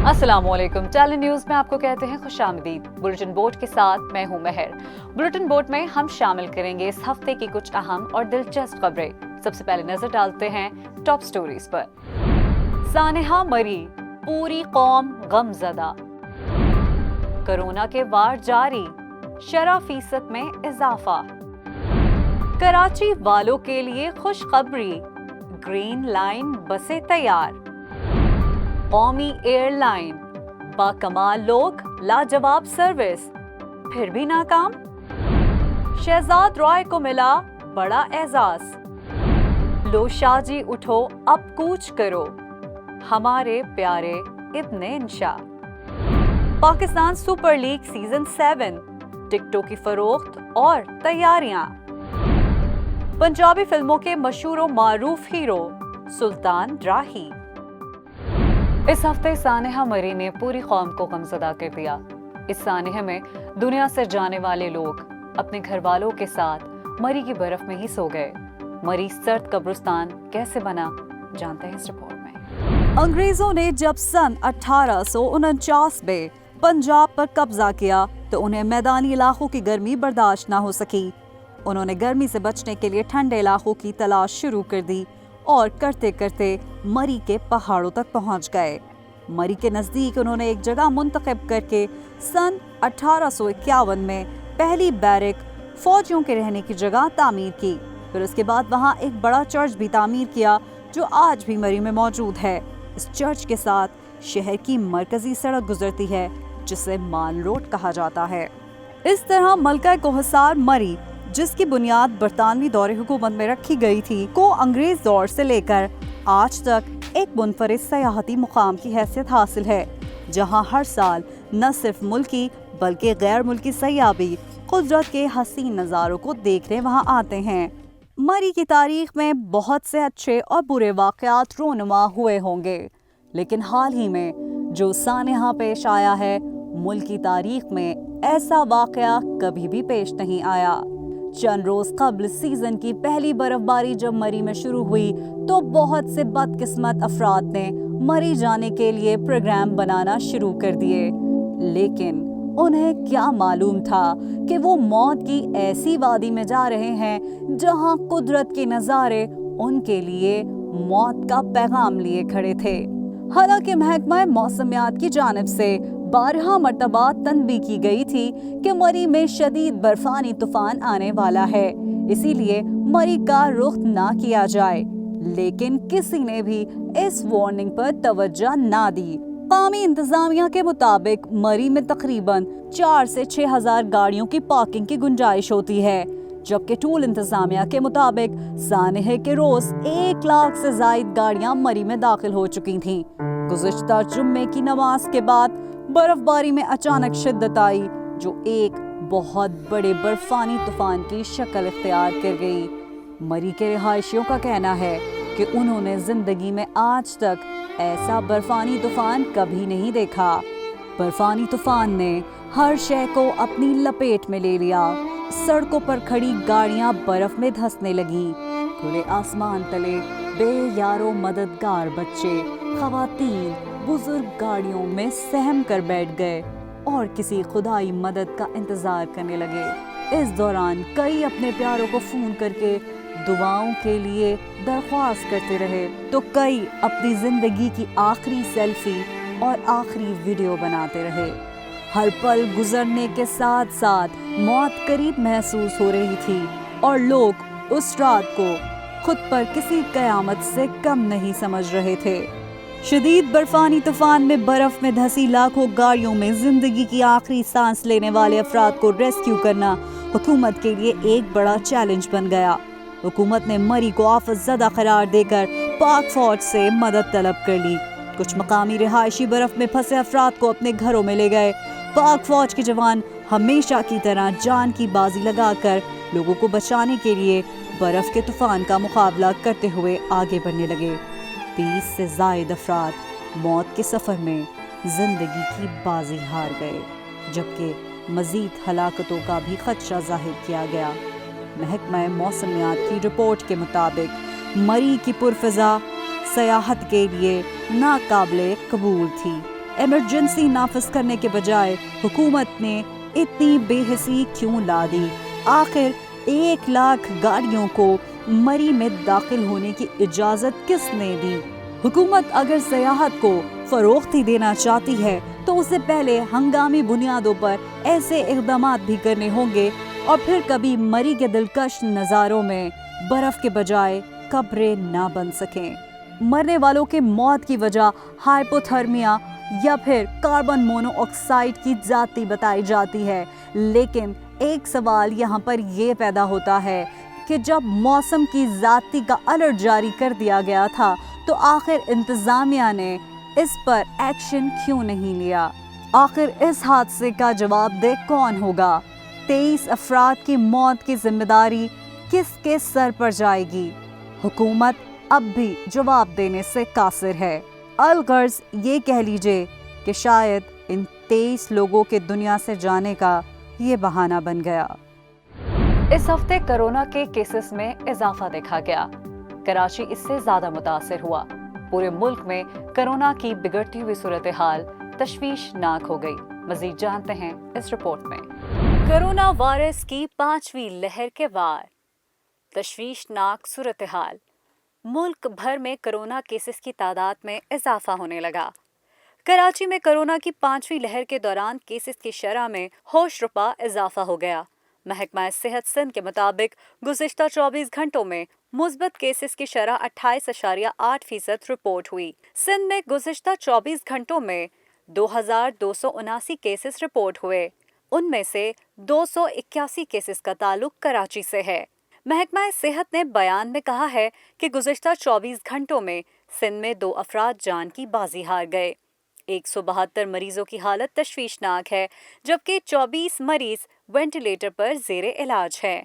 अस्सलाम वालेकुम। Talent news में आपको कहते हैं खुशामदीद। बुलेटिन बोर्ड के साथ मैं हूं महर। बुलेटिन बोर्ड में हम शामिल करेंगे इस हफ्ते की कुछ अहम और दिलचस्प खबरें। सबसे पहले नजर डालते हैं टॉप स्टोरीज पर। सानेहा मरी, पूरी कौम गमजदा। कोरोना के वार जारी, शरह फीसद में इजाफा। कराची वालों के लिए खुशखबरी, ग्रीन लाइन बसें तैयार। कौमी एयरलाइन, बाकमाल लोग, लाजवाब सर्विस, फिर भी नाकाम। शहजाद रॉय को मिला बड़ा एजाज। लो शाहजी उठो अब कूच करो, हमारे प्यारे इब्ने इंशा। पाकिस्तान सुपर लीग सीजन 7, टिकटों की फरोख्त और तैयारियां। पंजाबी फिल्मों के मशहूर व मारूफ हीरो सुल्तान राही। इस हफ्ते सानेहा मरी ने पूरी कौम को गमज़दा कर दिया। इस सानेहे में दुनिया से जाने वाले लोग अपने घर वालों के साथ मरी की बर्फ में ही सो गए। मरी सर्द कब्रिस्तान कैसे बना, जानते हैं इस रिपोर्ट में। अंग्रेजों ने जब सन 1849 में पंजाब पर कब्जा किया तो उन्हें मैदानी इलाकों की गर्मी बर्दाश्त ना हो सकी। उन्होंने गर्मी से बचने के लिए ठंडे इलाकों की तलाश शुरू कर दी और करते करते मरी के पहाड़ों तक पहुंच गए। मरी के नजदीक उन्होंने एक जगह मुंतखब करके सन 1851 में पहली बैरक फौजियों के रहने की जगह तामीर की। फिर उसके बाद वहां एक बड़ा चर्च भी तामीर किया जो आज भी मरी में मौजूद है। इस चर्च के साथ शहर की मरकजी सड़क गुजरती है जिसे माल रोड कहा जाता है। इस तरह मलका कोहसार मरी, जिसकी बुनियाद बरतानवी दौरे हुकूमत में रखी गई थी, को अंग्रेज दौर से लेकर आज तक एक मुनफरिद सयाहती मुकाम की हैसियत हासिल है, जहां हर साल न सिर्फ मुल्की बल्कि गैर मुल्की सयाह भी कुदरत के हसीन नज़ारों को देखने वहां आते हैं। मरी की तारीख में बहुत से अच्छे और बुरे वाक़यात रोनुमा हुए होंगे, लेकिन हाल ही में जो सानेहा पेश आया है, मुल्क की तारीख में ऐसा वाक़या कभी भी पेश नहीं आया। चंद रोज कबल सीजन की पहली बर्फबारी जब मरी में शुरू हुई तो बहुत से बदकिस्मत अफराद ने मरी जाने के लिए प्रोग्राम बनाना शुरू कर दिए, लेकिन उन्हें क्या मालूम था कि वो मौत की ऐसी वादी में जा रहे हैं जहां कुदरत के नज़ारे उनके लिए मौत का पैगाम लिए खड़े थे। हालांकि महकमा मौसमियात की जानिब से 12 मरतबा तनबीह की गई थी कि मरी में शदीद बर्फानी तूफान आने वाला है, इसीलिए मरी का रुख ना किया जाए, लेकिन किसी ने भी इस वार्निंग पर तवज्जो ना दी। कौमी इंतजामिया के मुताबिक मरी में तकरीबन 4 से 6 हजार गाड़ियों की पार्किंग की गुंजाइश होती है, जबकि टूल इंतजामिया के मुताबिक सानेहे के रोज 1 लाख से जायद गाड़ियां मरी में दाखिल हो चुकी थीं। गुज़िश्ता जुम्मे की नमाज के बाद बर्फबारी में अचानक शिद्दत आई जो एक बहुत बड़े बर्फानी तूफान की शक्ल इख्तियार कर गई। मरी के रिहायशियों का कहना है कि उन्होंने जिंदगी में आज तक ऐसा बर्फानी तूफान कभी नहीं देखा। बर्फानी तूफान ने हर शय को अपनी लपेट में ले लिया। सड़कों पर खड़ी गाड़ियां बर्फ में धंसने लगीं। खुले आसमान तले बेयारो मददगार बच्चे, खवातीन, बुजुर्ग गाड़ियों में सहम कर बैठ गए और किसी खुदाई मदद का इंतजार करने लगे। इस दौरान कई अपने प्यारों को फोन करके दुआओं के लिए दरख्वास्त करते रहे, तो कई अपनी जिंदगी की आखिरी सेल्फी और आखिरी वीडियो बनाते रहे। हर पल गुजरने के साथ साथ मौत करीब महसूस हो रही थी और लोग उस रात को खुद पर किसी कयामत से कम नहीं समझ रहे थे। शदीद बर्फानी तूफान में बर्फ में धंसी लाखों गाड़ियों में जिंदगी की आखिरी सांस लेने वाले अफराद को रेस्क्यू करना हुकूमत के लिए एक बड़ा चैलेंज बन गया। हुकूमत ने मरी को आफतज़दा करार देकर पाक फौज से मदद तलब कर ली। कुछ मकामी रिहायशी बर्फ में फंसे अफराद को अपने घरों में ले गए। पाक फौज के जवान हमेशा की तरह जान की बाजी लगाकर लोगों को बचाने के लिए बर्फ के तूफान का मुकाबला करते हुए आगे बढ़ने लगे। 20 से ज़ायद अफराद मौत के सफ़र में जिंदगी की बाजी हार गए, जबकि मज़ीद हलाकतों का भी खदशा जाहिर किया गया। महकमा मौसमियात की रिपोर्ट के मुताबिक मरी की पुरफ़ज़ा सयाहत के लिए नाकाबिले कबूल थी। ایمرجنسی نافذ کرنے کے بجائے حکومت نے اتنی بے حسی کیوں لا دی؟ آخر 1 لاکھ گاڑیوں کو مری میں داخل ہونے کی اجازت کس نے دی؟ حکومت اگر سیاحت کو فروخت ہی دینا چاہتی ہے تو اس سے پہلے ہنگامی بنیادوں پر ایسے اقدامات بھی کرنے ہوں گے اور پھر کبھی مری کے دلکش نظاروں میں برف کے بجائے قبریں نہ بن سکیں۔ مرنے والوں کے موت کی وجہ ہائپوتھرمیا یا پھر کاربن مونو آکسائڈ کی ذاتی بتائی جاتی ہے، لیکن ایک سوال یہاں پر یہ پیدا ہوتا ہے کہ جب موسم کی ذاتی کا الرٹ جاری کر دیا گیا تھا تو آخر انتظامیہ نے اس پر ایکشن کیوں نہیں لیا؟ آخر اس حادثے کا جواب دہ کون ہوگا؟ 23 افراد کی موت کی ذمہ داری کس کے سر پر جائے گی؟ حکومت اب بھی جواب دینے سے قاصر ہے۔ الغرض یہ کہہ لیجئے کہ شاید ان 23 لوگوں کے دنیا سے جانے کا یہ بہانہ بن گیا۔ اس ہفتے کورونا کے کیسز میں اضافہ دیکھا گیا۔ کراچی اس سے زیادہ متاثر ہوا۔ پورے ملک میں کورونا کی بگڑتی ہوئی صورتحال تشویشناک ہو گئی۔ مزید جانتے ہیں اس رپورٹ میں۔ کورونا وائرس کی 5ویں لہر کے بعد تشویشناک صورتحال۔ ملک بھر میں کورونا کیسز کی تعداد میں اضافہ ہونے لگا۔ کراچی میں کورونا کی 5ویں لہر کے دوران کیسز کی شرح میں ہوش ربا اضافہ ہو گیا۔ محکمہ صحت سندھ کے مطابق گزشتہ 24 گھنٹوں میں مثبت کیسز کی شرح 28.8% رپورٹ ہوئی۔ سندھ میں گزشتہ 24 گھنٹوں میں 2279 کیسز رپورٹ ہوئے۔ ان میں سے 281 کیسز کا تعلق کراچی سے ہے۔ محکمہ صحت نے بیان میں کہا ہے کہ گزشتہ 24 گھنٹوں میں سندھ میں 2 افراد جان کی بازی ہار گئے۔ 172 مریضوں کی حالت تشویشناک ہے، جبکہ 24 مریض وینٹیلیٹر پر زیر علاج ہیں۔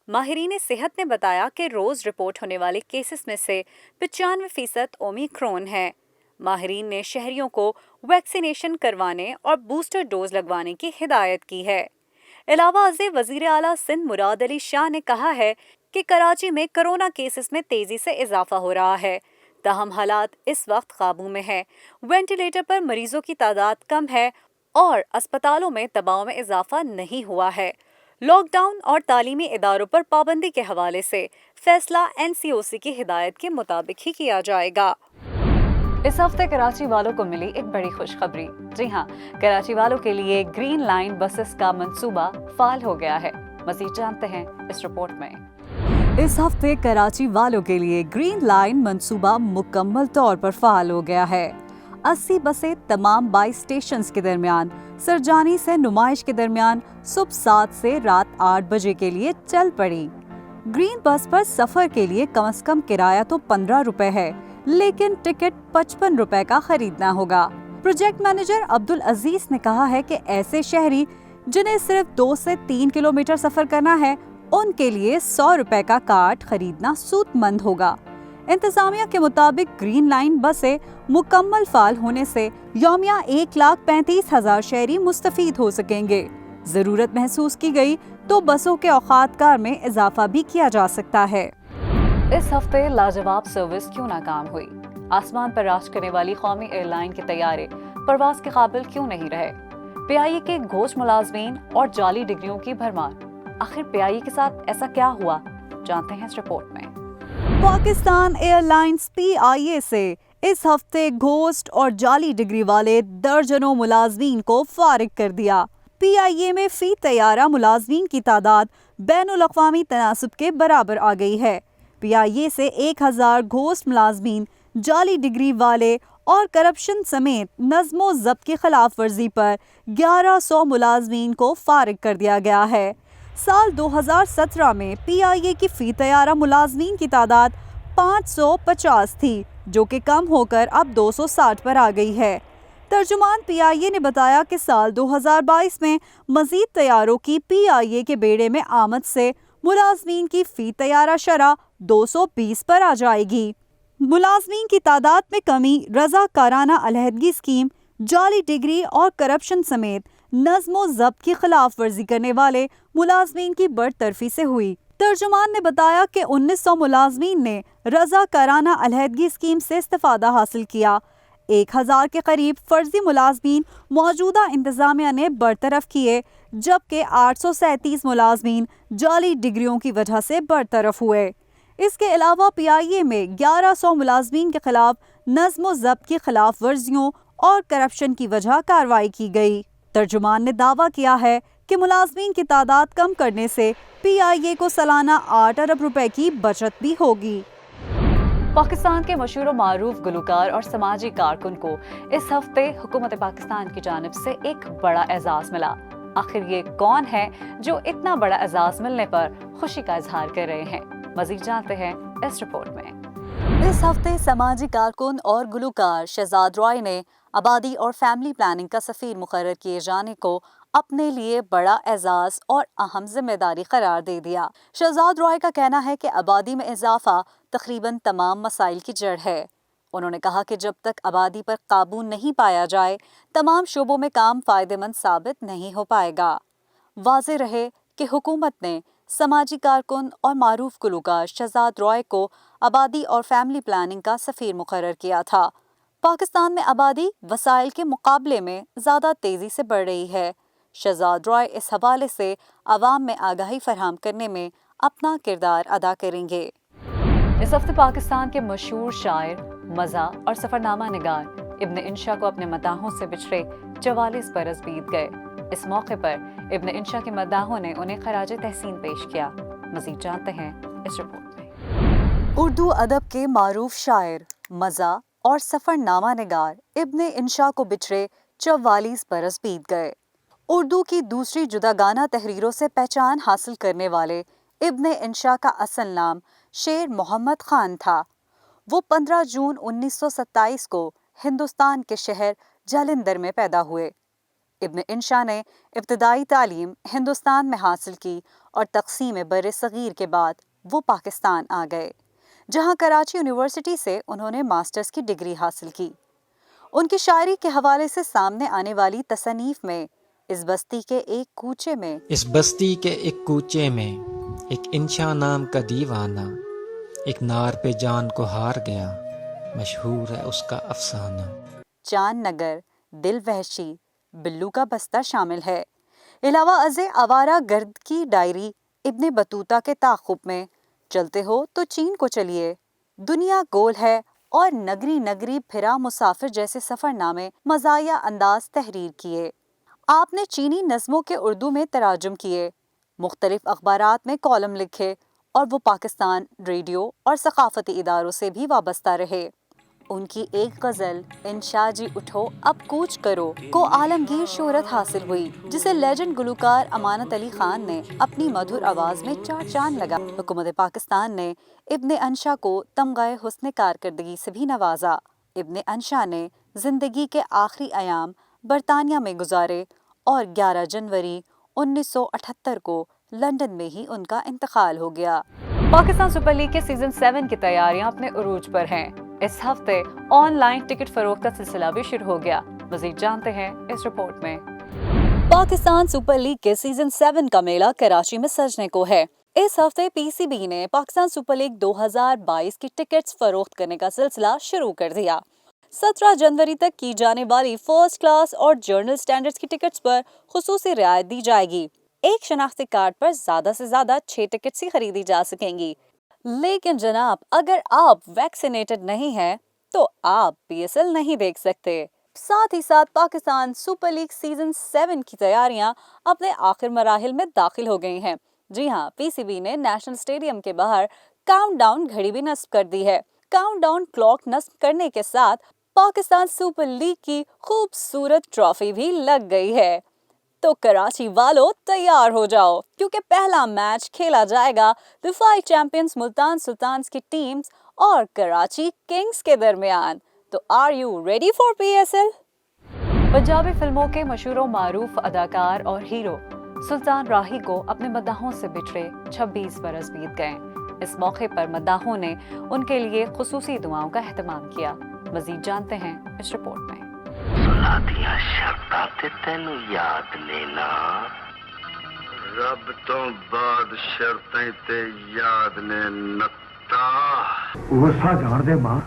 ماہرین صحت نے بتایا کہ روز رپورٹ ہونے والے کیسز میں سے 95% اومیکرون ہیں۔ ماہرین نے شہریوں کو ویکسینیشن کروانے اور بوسٹر ڈوز لگوانے کی ہدایت کی ہے۔ علاوہ ازیں وزیر اعلیٰ سندھ مراد علی شاہ نے کہا ہے کہ کراچی میں کورونا کیسز میں تیزی سے اضافہ ہو رہا ہے، تاہم حالات اس وقت قابو میں ہیں۔ وینٹیلیٹر پر مریضوں کی تعداد کم ہے اور اسپتالوں میں دباؤ میں اضافہ نہیں ہوا ہے۔ لاک ڈاؤن اور تعلیمی اداروں پر پابندی کے حوالے سے فیصلہ NCOC کی ہدایت کے مطابق ہی کیا جائے گا۔ اس ہفتے کراچی والوں کو ملی ایک بڑی خوشخبری۔ جی ہاں، کراچی والوں کے لیے گرین لائن بسز کا منصوبہ فعال ہو گیا ہے۔ مزید جانتے ہیں اس رپورٹ میں۔ اس ہفتے کراچی والوں کے لیے گرین لائن منصوبہ مکمل طور پر فعال ہو گیا ہے۔ 80 بسیں تمام 22 اسٹیشنز کے درمیان سرجانی سے نمائش کے درمیان صبح 7 سے رات 8 بجے کے لیے چل پڑی۔ گرین بس پر سفر کے لیے کم از کم کرایہ تو 15 روپے ہے، لیکن ٹکٹ 55 روپے کا خریدنا ہوگا۔ پروجیکٹ مینیجر عبدالعزیز نے کہا ہے کہ ایسے شہری جنہیں صرف 2 سے 3 کلومیٹر سفر کرنا ہے، ان کے لیے 100 روپے کا کارڈ خریدنا سود مند ہوگا۔ انتظامیہ کے مطابق گرین لائن بسیں مکمل فعال ہونے سے یومیہ 1,35,000 شہری مستفید ہو سکیں گے۔ ضرورت محسوس کی گئی تو بسوں کے اوقات کار میں اضافہ بھی کیا جا سکتا ہے۔ اس ہفتے لاجواب سروس کیوں ناکام ہوئی؟ آسمان پر راج کرنے والی قومی ایئر لائن کے طیارے پرواز کے قابل کیوں نہیں رہے؟ PIA کے گھوش ملازمین اور جعلی ڈگریوں کی بھرمار۔ آخر PIA کے ساتھ ایسا کیا ہوا؟ جانتے ہیں اس رپورٹ میں۔ پاکستان ایئر لائنز PIA سے اس ہفتے گھوسٹ اور جعلی ڈگری والے درجنوں ملازمین کو فارغ کر دیا۔ PIA میں فی طیارہ ملازمین کی تعداد بین الاقوامی تناسب کے برابر آ گئی ہے۔ PIA سے 1000 گھوسٹ ملازمین، جعلی ڈگری والے اور کرپشن سمیت نظم و ضبط کی خلاف ورزی پر 1100 ملازمین کو فارغ کر دیا گیا ہے۔ سال 2017 میں PIA کی فی طیارہ ملازمین کی تعداد 550 تھی، جو کہ کم ہو کر اب 260 پر آ گئی ہے۔ ترجمان PIA نے بتایا کہ سال 2022 میں مزید طیاروں کی PIA کے بیڑے میں آمد سے ملازمین کی فی طیارہ شرح 220 پر آ جائے گی۔ ملازمین کی تعداد میں کمی رضاکارانہ علیحدگی اسکیم، جعلی ڈگری اور کرپشن سمیت نظم و ضبط کی خلاف ورزی کرنے والے ملازمین کی برطرفی سے ہوئی۔ ترجمان نے بتایا کہ 1900 ملازمین نے رضاکارانہ علیحدگی اسکیم سے استفادہ حاصل کیا۔ 1000 के करीब फर्जी मुलाजमीन मौजूदा इंतजामिया ने बरतरफ किए, जबकि 837 मुलाजमीन जाली डिग्रियों की वजह से बरतरफ हुए। इसके अलावा PIA में 1100 मुलाजमीन के खिलाफ नज़्म ज़ब्त की खिलाफ वर्जियों और करप्शन की वजह कार्रवाई की गई। तर्जुमान ने दावा किया है कि मुलाजमीन की तादाद कम करने से PIA को सालाना 8 अरब रुपए की बचत भी होगी। पाकिस्तान के मशहूर मारूफ गुलकार और समाजी कारकुन को इस हफ्ते हुकूमत पाकिस्तान की जानिब से एक बड़ा एजाज मिला। आखिर ये कौन है जो इतना बड़ा एजाज मिलने पर खुशी का इजहार कर रहे हैं? मजीद जानते हैं इस रिपोर्ट में। इस हफ्ते समाजी कारकुन और गुलकार शहजाद रॉय ने आबादी और फैमिली प्लानिंग का सफीर मुकर्रर किए जाने को अपने लिए बड़ा एजाज और अहम जिम्मेदारी करार दे दिया। शहजाद रॉय का कहना है कि आबादी में इजाफा तकरीबन तमाम मसाइल की जड़ है। उन्होंने कहा कि जब तक आबादी पर काबू नहीं पाया जाए, तमाम शोबों में काम फायदेमंद साबित नहीं हो पाएगा। वाज़ेह रहे कि हुकूमत ने समाजी कारकुन और मारूफ गुलकार शहजाद रॉय को आबादी और फैमिली प्लानिंग का सफीर मुकर्रर किया था। पाकिस्तान में आबादी वसाइल के मुकाबले में ज़्यादा तेज़ी से बढ़ रही है। शहजाद रॉय इस हवाले से आवाम में आगाही फराहम करने में अपना किरदार अदा करेंगे। इस हफ्ते पाकिस्तान के मशहूर शायर, मज़ा और सफ़रनामा निगार इब्न इंशा को अपने मदाहों से बिछड़े 44 बरस बीत गए। इस मौके पर इब्न इंशा के मदाहों ने उन्हें खराज तहसीन पेश किया। मज़ीद जानते हैं इस रिपोर्ट में। उर्दू अदब के मारूफ शायर, मज़ा और सफ़रनामा निगार इब्न इंशा को बिछड़े 44 बरस बीत गए। उर्दू की दूसरी जुदागाना तहरीरों से पहचान हासिल करने वाले इब्न इंशा का असल नाम शेर मोहम्मद खान था। वो 15 जून 1927 को हिंदुस्तान के शहर जालंधर में पैदा हुए। इब्न इंशा ने इब्तदाई तालीम हिंदुस्तान में हासिल की और तक़सीम बर्रे सगीर के बाद वो पाकिस्तान आ गए, जहां कराची यूनिवर्सिटी से उन्होंने मास्टर्स की डिग्री हासिल की। उनकी शायरी के हवाले से सामने आने वाली तसनीफ में इस बस्ती के एक कूचे में एक इंशा नाम का दीवाना, एक नार पे जान को हार गया, मशहूर है उसका अफसाना। चांद नगर, दिल वहशी, बिल्लू का बस्ता शामिल है। अलावा अज़े आवारा गर्द की डायरी, इब्ने बतूता के ताक़ुब में, चलते हो तो चीन को चलिए, दुनिया गोल है और नगरी नगरी फिरा मुसाफिर जैसे सफ़रनामे मज़ाया अंदाज तहरीर किए। आपने चीनी नज़्मों के उर्दू में तराजुम किए, मुख्तलिफ अखबारात में कॉलम लिखे और वो पाकिस्तान रेडियो और सकाफती इदारों से भी वाबस्ता रहे। उनकी एक गज़ल इंशा जी उठो अब कूच करो को आलमगीर शोहरत हासिल हुई, जिसे लेजेंड गुलकार अमानत अली खान ने अपनी मधुर आवाज़ में चार चांद लगा। हुकूमत पाकिस्तान ने इब्न इंशा को तमग़े हुस्न कारकर्दगी से भी नवाजा। इब्न इंशा ने जिंदगी के आखिरी अयाम बरतानिया में गुजारे और 11 जनवरी 1978 को लंदन में ही उनका इंतकाल हो गया। पाकिस्तान सुपर लीग के सीजन 7 की तैयारियां अपने उरूज पर हैं। इस हफ्ते ऑनलाइन टिकट फरोख्त का सिलसिला भी शुरू हो गया। मज़ीद जानते हैं इस रिपोर्ट में। पाकिस्तान सुपर लीग के सीजन 7 का मेला कराची में सजने को है। इस हफ्ते PCB ने पाकिस्तान सुपर लीग 2022 की टिकट्स फरोख्त करने का सिलसिला शुरू कर दिया। 17 जनवरी तक की जाने वाली फर्स्ट क्लास और जर्नल स्टैंडर्ड्स की टिकट्स पर खुसूसी रियायत दी जाएगी। एक शनाख्ती कार्ड पर ज्यादा से ज्यादा 6 टिकट्स ही खरीदी जा सकेंगी। लेकिन जनाब, अगर आप वैक्सीनेटेड नहीं हैं तो आप PSL नहीं देख सकते। साथ ही साथ पाकिस्तान सुपर लीग सीजन 7 की तैयारियां अपने आखिर मराहिल में दाखिल हो गई हैं। जी हाँ, PCB ने नेशनल स्टेडियम के बाहर काउंटडाउन घड़ी भी नस्ब कर दी है। काउंटडाउन क्लॉक नस्ब करने के साथ पाकिस्तान सुपर लीग की खूबसूरत ट्रॉफी भी लग गई है। तो कराची वालों तैयार हो जाओ, क्योंकि पहला मैच खेला जाएगा दिफाई चैंपियंस मुल्तान सुल्तान्स की टीम्स और कराची किंग्स के दरमियान। तो are you ready for PSL? Punjabi फिल्मों के मशहूर मारूफ अदाकार और हीरो सुल्तान राही को अपने मदाहों से बिछड़े 26 बरस बीत गए। इस मौके पर मदाहों ने उनके लिए खुसूसी दुआओं का एहतमाम किया। मजीद जानते हैं इस रिपोर्ट में। सुलादियां शर्तां ते तैनू याद लेना, रब तो बाद शर्तें ते याद ने नत्ता। वो सा जान दे मां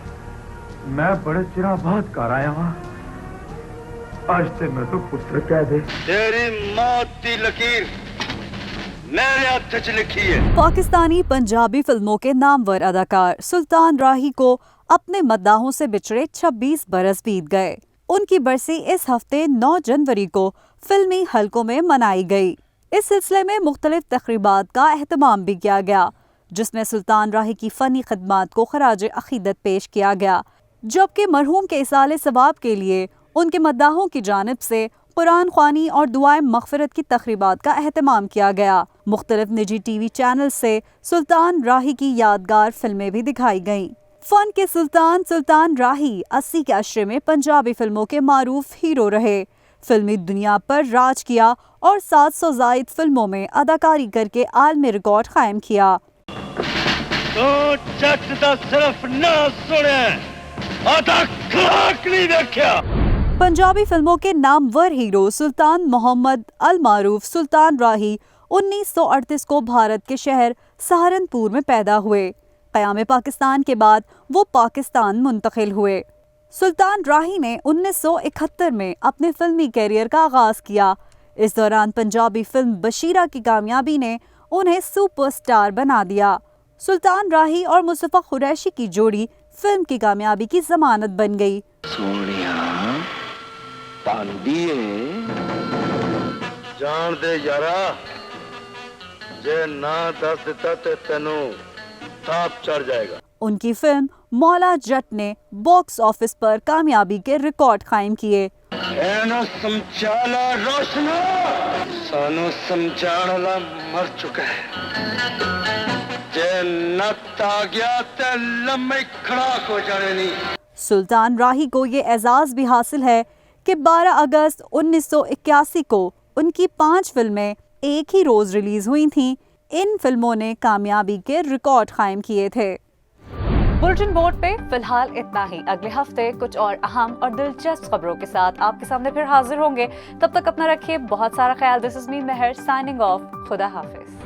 मैं बड़े चिरा बाद घर आया हाँ आज ते मैं तो पुत्र कह दे तेरी मौत की लकीर मेरे हाथ च लिखी है। पाकिस्तानी पंजाबी फिल्मों के नामवर अदाकार सुल्तान राही को अपने मद्दाहों से बिछड़े 26 बरस बीत गए। उनकी बरसी इस हफ्ते 9 जनवरी को फिल्मी हलकों में मनाई गई। इस सिलसिले में मुख्तलिफ तकरीबात का एहतमाम भी किया गया, जिसमें सुल्तान राही की फ़नी खिदमात को खराज अक़ीदत पेश किया गया, जबकि मरहूम के इसाले सवाब के लिए उनके मद्दाहों की जानिब से कुरान ख्वानी और दुआए मग़फ़िरत की तक़रीबात का एहतमाम किया गया। मुख्तलिफ निजी टीवी चैनल से सुल्तान राही की यादगार फिल्में भी दिखाई गईं। फन के सुल्तान सुल्तान राही 80 के अशरे में पंजाबी फिल्मों के मारूफ हीरो रहे। फिल्मी दुनिया पर राज किया और 700 जायद फिल्मों में अदाकारी करके आलमी रिकॉर्ड कायम किया। तो जट दा सिर्फ ना सुने अदा खाक नहीं देखा। पंजाबी फिल्मों के नामवर हीरो सुल्तान मोहम्मद अल मारूफ सुल्तान राही 1938 को भारत के शहर सहारनपुर में पैदा हुए। क़याम पाकिस्तान के बाद वो पाकिस्तान मुंतकिल हुए। सुल्तान राही ने 1971 में अपने फिल्मी कैरियर का आगाज़ किया। इस दौरान पंजाबी फिल्म बशीरा की कामयाबी ने उन्हें सुपरस्टार बना दिया। सुल्तान राही और मुस्तफ़ा कुरैशी की जोड़ी फिल्म की कामयाबी की ज़मानत बन गई। सोनिया पांदी जान दे यारा जे ना दस दिता ते तेनू ताप चढ़ जाएगा। उनकी फिल्म मौला जट ने बॉक्स ऑफिस पर कामयाबी के रिकॉर्ड कायम किए। एनो समझाला रोशनो सानू समझाणला मर चुका है। जे नत आ गया ते लम्बे खड़ा हो जाने नहीं। सुल्तान राही को ये एजाज़ भी हासिल है कि 12 अगस्त 1981 को उनकी 5 फिल्में एक ही रोज़ रिलीज़ हुई थीं। इन फिल्मों ने कामयाबी के रिकॉर्ड कायम किए थे। बुलेटिन बोर्ड पे फिलहाल इतना ही। अगले हफ्ते कुछ और अहम और दिलचस्प खबरों के साथ आपके सामने फिर हाजिर होंगे। तब तक अपना रखिए बहुत सारा ख्याल। This is me Mehar signing off. खुदा हाफिज।